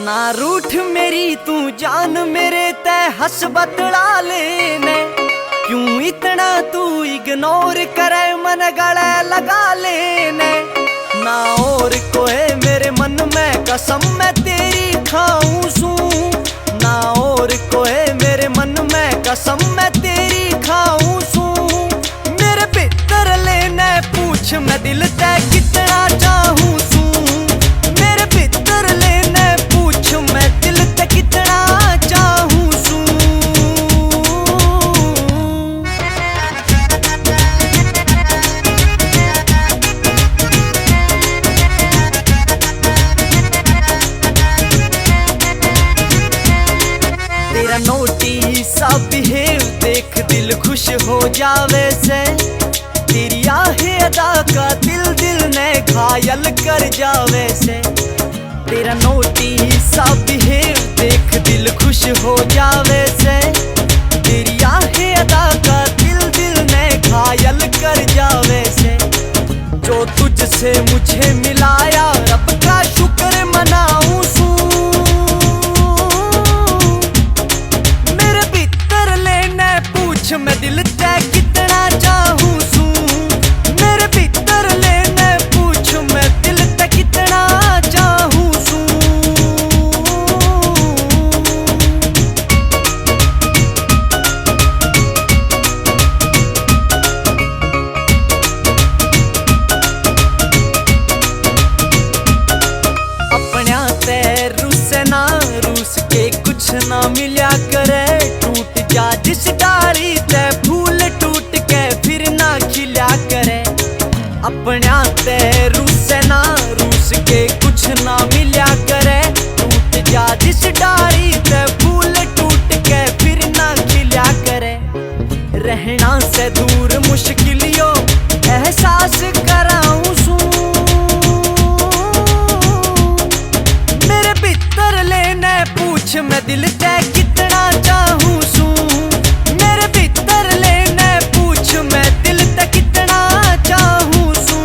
ना रूठ मेरी तू जान मेरे तय हंस बतला लेने, क्यों इतना तू इग्नोर करे मन गले लगा लेने। ना और कोई मेरे मन में कसम मैं तेरी खाऊं सू, ना और कोई मेरे मन में कसम मैं तेरी खाऊं सू। मेरे भीतर लेने पूछ मैं दिल तय कितना चाहूं सू, मेरे भीतर लेने पूछ मैं दिल तय कितना चाहूं सू। तेरा नोटी सा बिहेव देख दिल खुश हो जावे से, तेरी आहें अदा का दिल दिल ने घायल कर जावे से। तेरा नोटी सा बिहेव देख दिल खुश हो जावे से, तेरी आहें अदा का दिल दिल ने घायल कर जावे से। जो तुझसे मुझे मिलाया रब का शुक्र मनाऊं सू, मैं दिल तय कितना चाहूं सू, मेरे भीतर लेने पूछ मैं दिल तय कितना चाहूं सू। अपना ते रूस ना रूस के कुछ ना मिला करे, टूट जा जिस डाली ते फूल टूट के फिर ना खिला करे। अपना ते रूस ना रूस के कुछ ना मिला करे, टूट जा जिस डाली ते फूल टूट के फिर ना खिला करे। रहना से दूर मुश्किलियों एहसास कराऊं सू, मेरे भीतर लेने पूछ मैं दिल तय कितना चाहूं सू, मेरे भीतर लेने पूछ मैं दिल तय कितना चाहूं सू।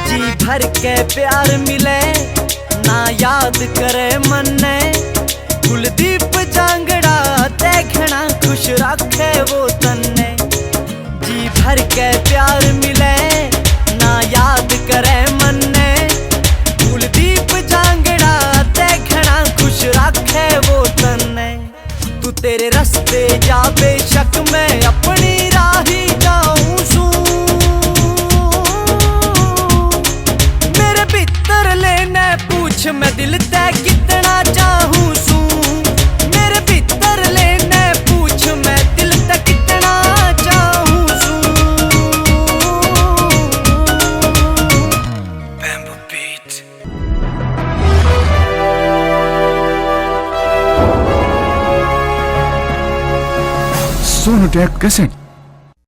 जी भर के प्यार मिले ना याद करे मन ने, कुलदीप जांगड़ा ते घना खुश रखे वो तन्ने। जी भर के प्यार मिले ना याद करे मन ने, कुलदीप जांगड़ा ते घना खुश रखे वो तन्ने। तू तेरे रास्ते जा बेशक मैं अपनी राही जाऊं सू, मेरे भीतर लेने पूछ मैं दिल तय कितना चाहूं सू, मेरे भीतर लेने पूछ मैं दिल तय कितना चाहूं सू। Bamboo Beat। Sonu tech cassette.